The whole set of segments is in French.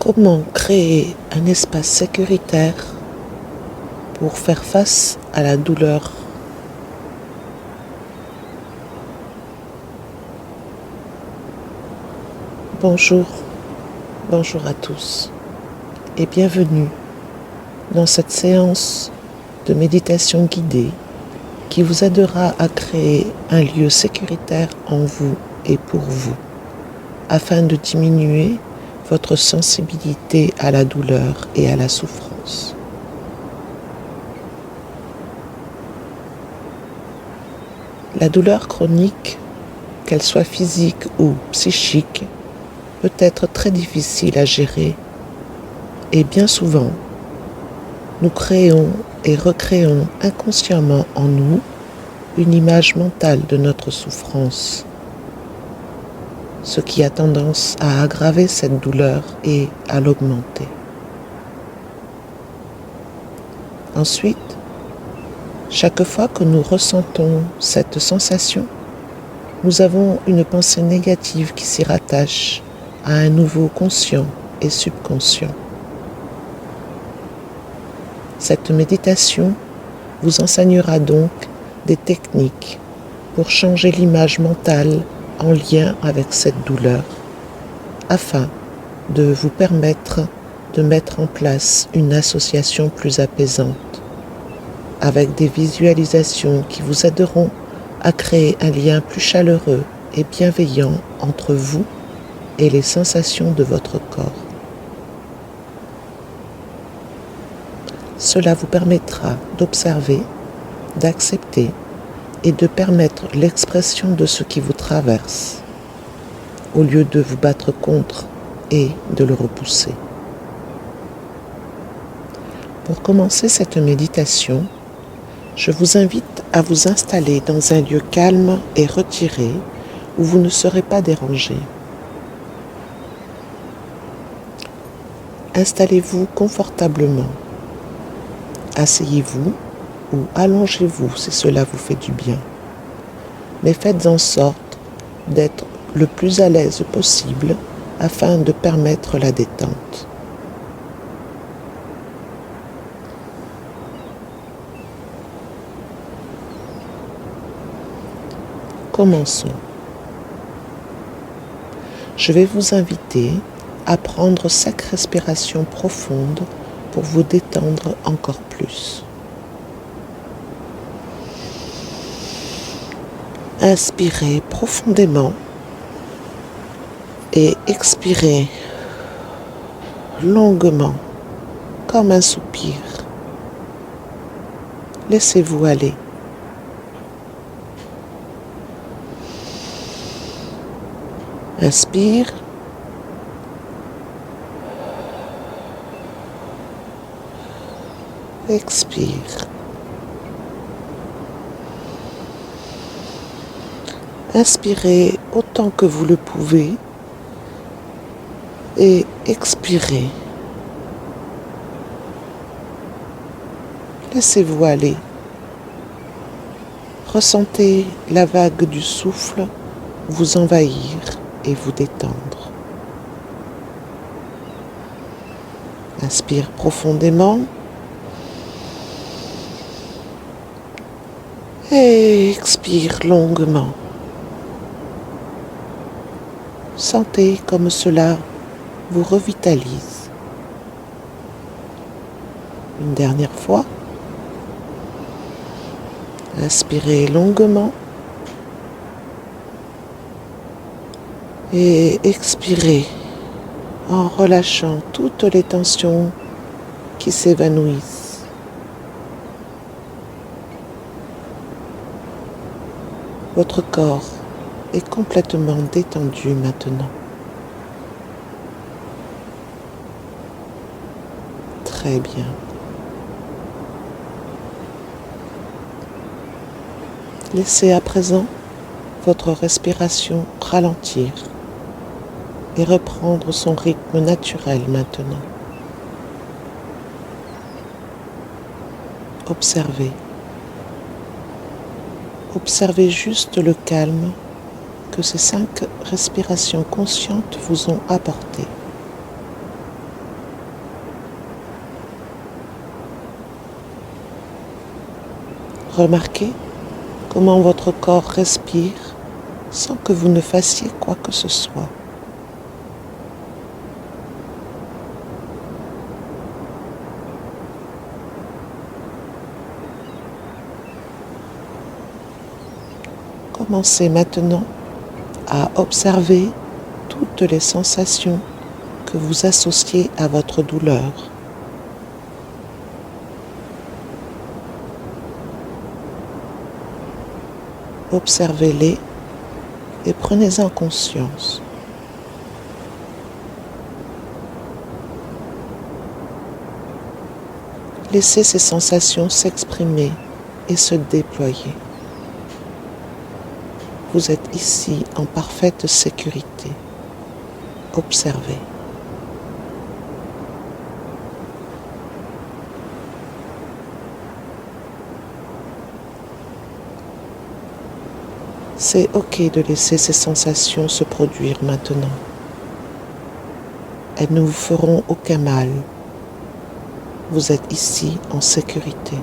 Comment créer un espace sécuritaire pour faire face à la douleur? Bonjour, bonjour à tous et bienvenue dans cette séance de méditation guidée qui vous aidera à créer un lieu sécuritaire en vous et pour vous, afin de diminuer votre sensibilité à la douleur et à la souffrance. La douleur chronique, qu'elle soit physique ou psychique, peut être très difficile à gérer et bien souvent, nous créons et recréons inconsciemment en nous une image mentale de notre souffrance, ce qui a tendance à aggraver cette douleur et à l'augmenter. Ensuite, chaque fois que nous ressentons cette sensation, nous avons une pensée négative qui s'y rattache à un nouveau conscient et subconscient. Cette méditation vous enseignera donc des techniques pour changer l'image mentale en lien avec cette douleur, afin de vous permettre de mettre en place une association plus apaisante, avec des visualisations qui vous aideront à créer un lien plus chaleureux et bienveillant entre vous et les sensations de votre corps. Cela vous permettra d'observer, d'accepter et de permettre l'expression de ce qui vous traverse, au lieu de vous battre contre et de le repousser. Pour commencer cette méditation, je vous invite à vous installer dans un lieu calme et retiré où vous ne serez pas dérangé. Installez-vous confortablement. Asseyez-vous ou allongez-vous si cela vous fait du bien. Mais faites en sorte d'être le plus à l'aise possible afin de permettre la détente. Commençons. Je vais vous inviter à prendre 5 respirations profondes pour vous détendre encore plus. Inspirez profondément et expirez longuement comme un soupir. Laissez-vous aller. Inspire. Expire. Inspirez autant que vous le pouvez et expirez. Laissez-vous aller. Ressentez la vague du souffle vous envahir et vous détendre. Inspire profondément. Et expire longuement. Sentez comme cela vous revitalise. Une dernière fois. Inspirez longuement. Et expirez en relâchant toutes les tensions qui s'évanouissent. Votre corps est complètement détendu maintenant. Très bien. Laissez à présent votre respiration ralentir et reprendre son rythme naturel maintenant. Observez. Observez juste le calme que ces 5 respirations conscientes vous ont apporté. Remarquez comment votre corps respire sans que vous ne fassiez quoi que ce soit. Commencez maintenant à observer toutes les sensations que vous associez à votre douleur. Observez-les et prenez-en conscience. Laissez ces sensations s'exprimer et se déployer. Vous êtes ici en parfaite sécurité. Observez. C'est ok de laisser ces sensations se produire maintenant. Elles ne vous feront aucun mal. Vous êtes ici en sécurité.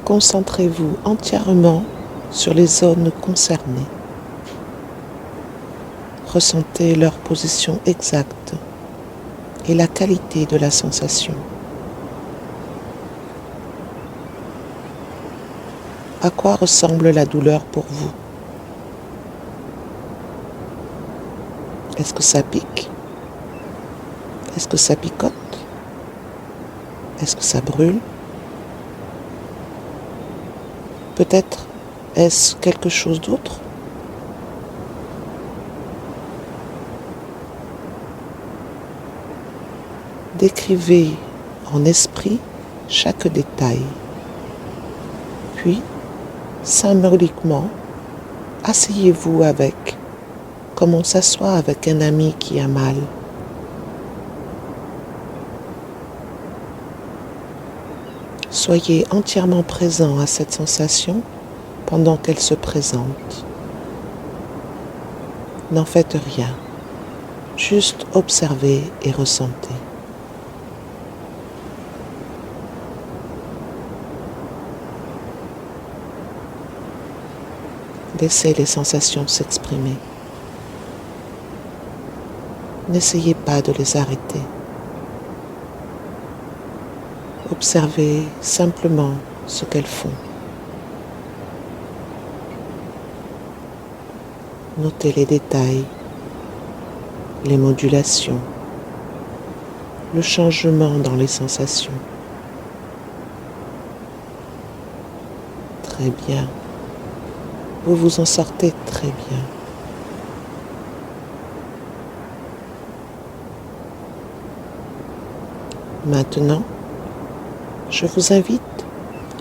Concentrez-vous entièrement sur les zones concernées. Ressentez leur position exacte et la qualité de la sensation. À quoi ressemble la douleur pour vous? Est-ce que ça pique? Est-ce que ça picote? Est-ce que ça brûle? Peut-être est-ce quelque chose d'autre? Décrivez en esprit chaque détail. Puis, symboliquement, asseyez-vous avec, comme on s'assoit avec un ami qui a mal. Soyez entièrement présent à cette sensation pendant qu'elle se présente. N'en faites rien, juste observez et ressentez. Laissez les sensations s'exprimer. N'essayez pas de les arrêter. Observez simplement ce qu'elles font. Notez les détails, les modulations, le changement dans les sensations. Très bien. Vous vous en sortez très bien. Maintenant, je vous invite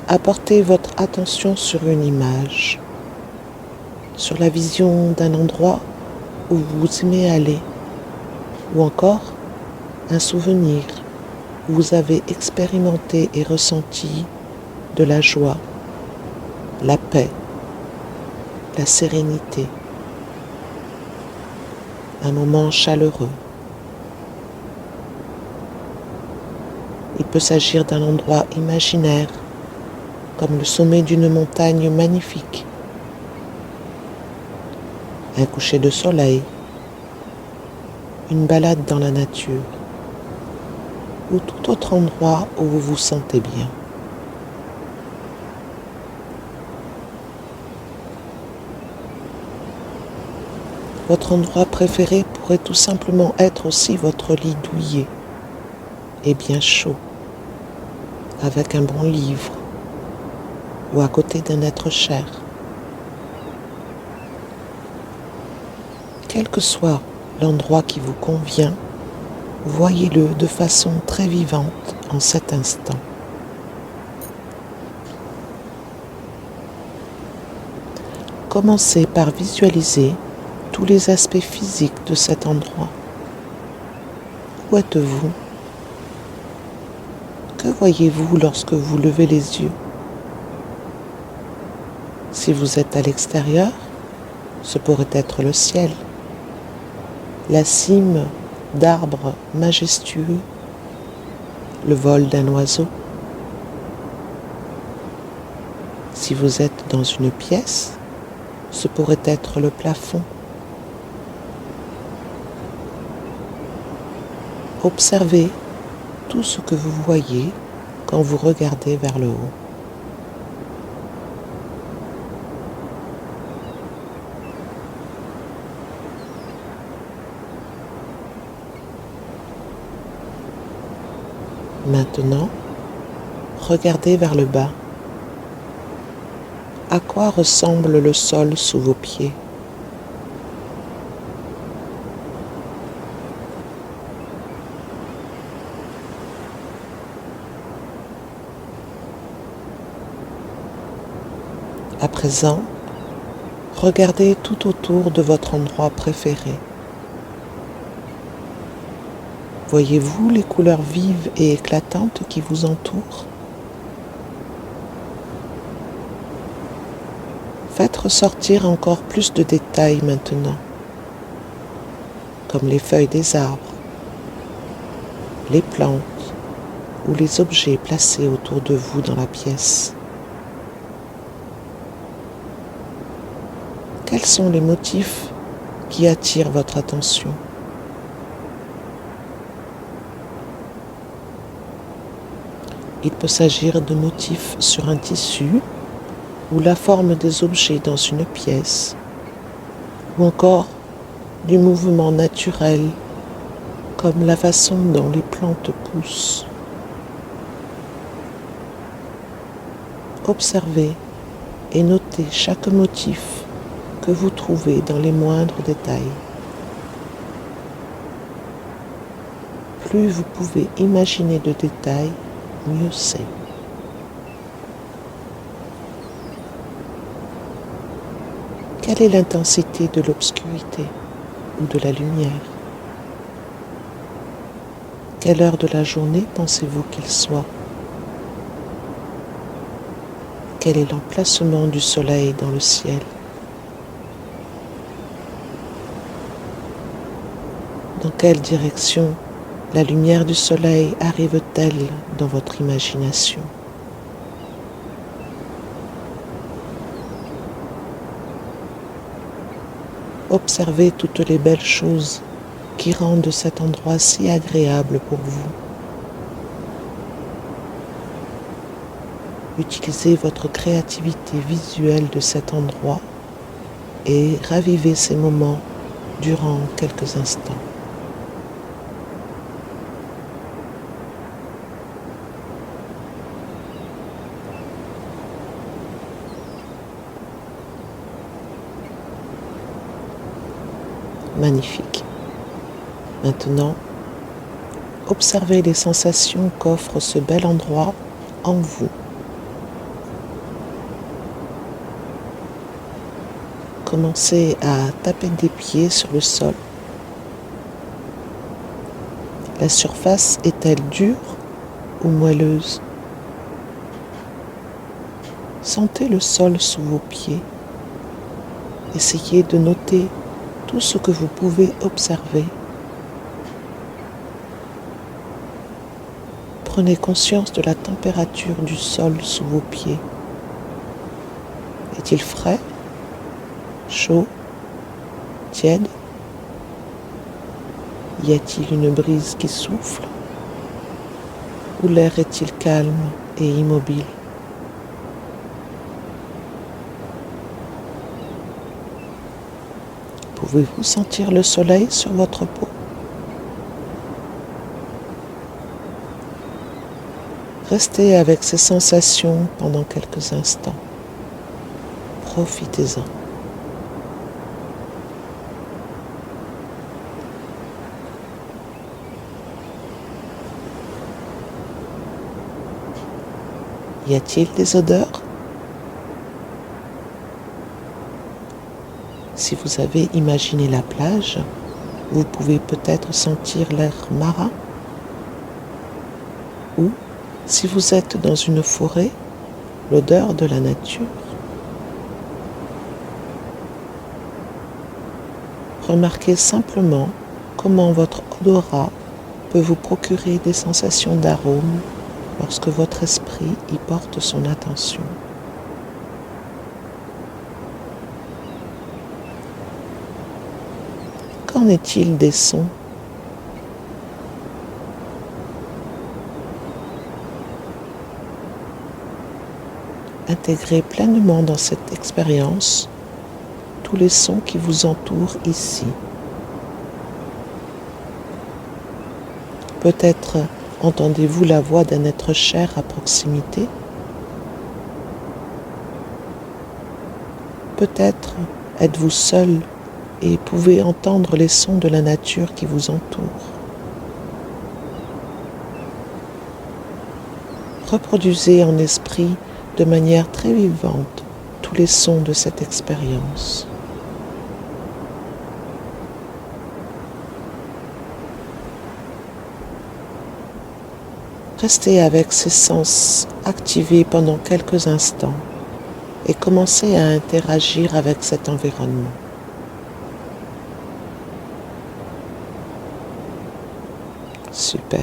à porter votre attention sur une image, sur la vision d'un endroit où vous aimez aller, ou encore un souvenir où vous avez expérimenté et ressenti de la joie, la paix, la sérénité, un moment chaleureux. Il peut s'agir d'un endroit imaginaire, comme le sommet d'une montagne magnifique, un coucher de soleil, une balade dans la nature, ou tout autre endroit où vous vous sentez bien. Votre endroit préféré pourrait tout simplement être aussi votre lit douillet et bien chaud, avec un bon livre ou à côté d'un être cher. Quel que soit l'endroit qui vous convient, voyez-le de façon très vivante en cet instant. Commencez par visualiser tous les aspects physiques de cet endroit. Où êtes-vous? Que voyez-vous lorsque vous levez les yeux? Si vous êtes à l'extérieur, ce pourrait être le ciel, la cime d'arbres majestueux, le vol d'un oiseau. Si vous êtes dans une pièce, ce pourrait être le plafond. Observez tout ce que vous voyez quand vous regardez vers le haut. Maintenant, regardez vers le bas. À quoi ressemble le sol sous vos pieds? À présent, regardez tout autour de votre endroit préféré. Voyez-vous les couleurs vives et éclatantes qui vous entourent? Faites ressortir encore plus de détails maintenant, comme les feuilles des arbres, les plantes ou les objets placés autour de vous dans la pièce. Quels sont les motifs qui attirent votre attention? Il peut s'agir de motifs sur un tissu ou la forme des objets dans une pièce, ou encore du mouvement naturel, comme la façon dont les plantes poussent. Observez et notez chaque motif que vous trouvez dans les moindres détails. Plus vous pouvez imaginer de détails, mieux c'est. Quelle est l'intensité de l'obscurité ou de la lumière? Quelle heure de la journée pensez-vous qu'il soit? Quel est l'emplacement du soleil dans le ciel? Dans quelle direction la lumière du soleil arrive-t-elle dans votre imagination? Observez toutes les belles choses qui rendent cet endroit si agréable pour vous. Utilisez votre créativité visuelle de cet endroit et ravivez ces moments durant quelques instants. Magnifique. Maintenant, observez les sensations qu'offre ce bel endroit en vous. Commencez à taper des pieds sur le sol. La surface est-elle dure ou moelleuse? Sentez le sol sous vos pieds. Essayez de noter tout ce que vous pouvez observer. Prenez conscience de la température du sol sous vos pieds. Est-il frais, chaud, tiède? Y a-t-il une brise qui souffle? Ou l'air est-il calme et immobile? Pouvez-vous sentir le soleil sur votre peau? Restez avec ces sensations pendant quelques instants. Profitez-en. Y a-t-il des odeurs? Si vous avez imaginé la plage, vous pouvez peut-être sentir l'air marin. Ou, si vous êtes dans une forêt, l'odeur de la nature. Remarquez simplement comment votre odorat peut vous procurer des sensations d'arôme lorsque votre esprit y porte son attention. Qu'en est-il des sons ? Intégrez pleinement dans cette expérience tous les sons qui vous entourent ici. Peut-être entendez-vous la voix d'un être cher à proximité. Peut-être êtes-vous seul et pouvez entendre les sons de la nature qui vous entoure. Reproduisez en esprit de manière très vivante tous les sons de cette expérience. Restez avec ces sens activés pendant quelques instants et commencez à interagir avec cet environnement. Super.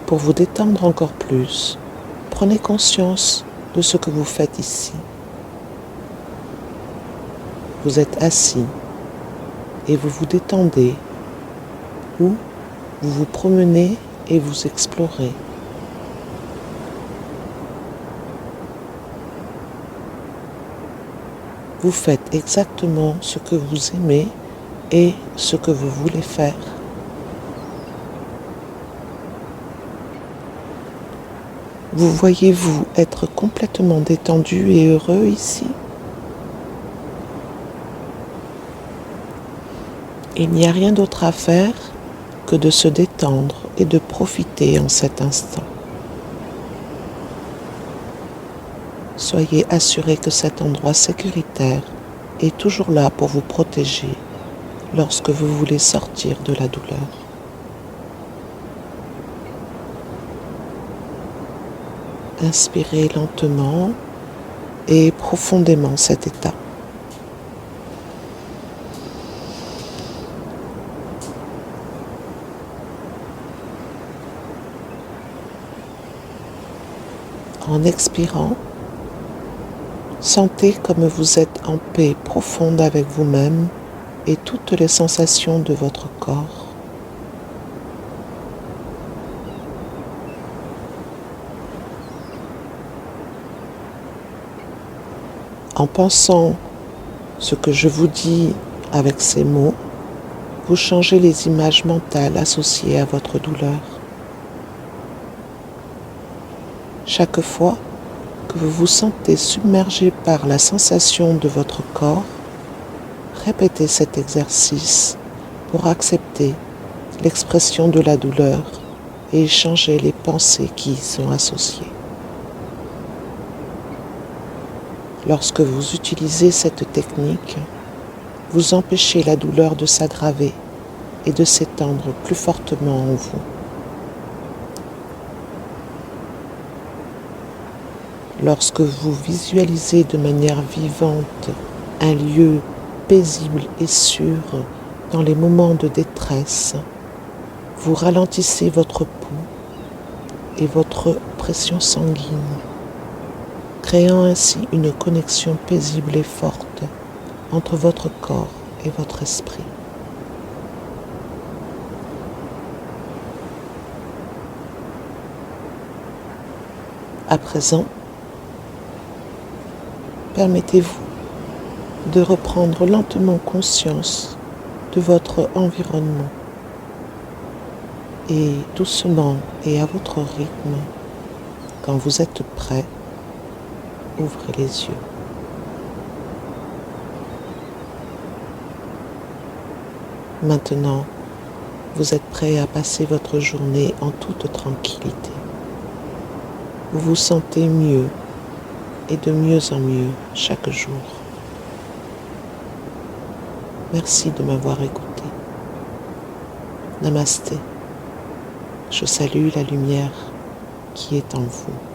Pour vous détendre encore plus, prenez conscience de ce que vous faites ici. Vous êtes assis et vous vous détendez ou vous vous promenez et vous explorez. Vous faites exactement ce que vous aimez et ce que vous voulez faire. Vous voyez-vous être complètement détendu et heureux ici ? Il n'y a rien d'autre à faire que de se détendre et de profiter en cet instant. Soyez assuré que cet endroit sécuritaire est toujours là pour vous protéger lorsque vous voulez sortir de la douleur. Inspirez lentement et profondément cet état. En expirant, sentez comme vous êtes en paix profonde avec vous-même et toutes les sensations de votre corps. En pensant ce que je vous dis avec ces mots, vous changez les images mentales associées à votre douleur. Chaque fois que vous vous sentez submergé par la sensation de votre corps, répétez cet exercice pour accepter l'expression de la douleur et changer les pensées qui y sont associées. Lorsque vous utilisez cette technique, vous empêchez la douleur de s'aggraver et de s'étendre plus fortement en vous. Lorsque vous visualisez de manière vivante un lieu paisible et sûr dans les moments de détresse, vous ralentissez votre pouls et votre pression sanguine, créant ainsi une connexion paisible et forte entre votre corps et votre esprit. À présent, permettez-vous de reprendre lentement conscience de votre environnement et doucement et à votre rythme, quand vous êtes prêt, ouvrez les yeux. Maintenant, vous êtes prêt à passer votre journée en toute tranquillité. Vous vous sentez mieux et de mieux en mieux chaque jour. Merci de m'avoir écouté. Namasté. Je salue la lumière qui est en vous.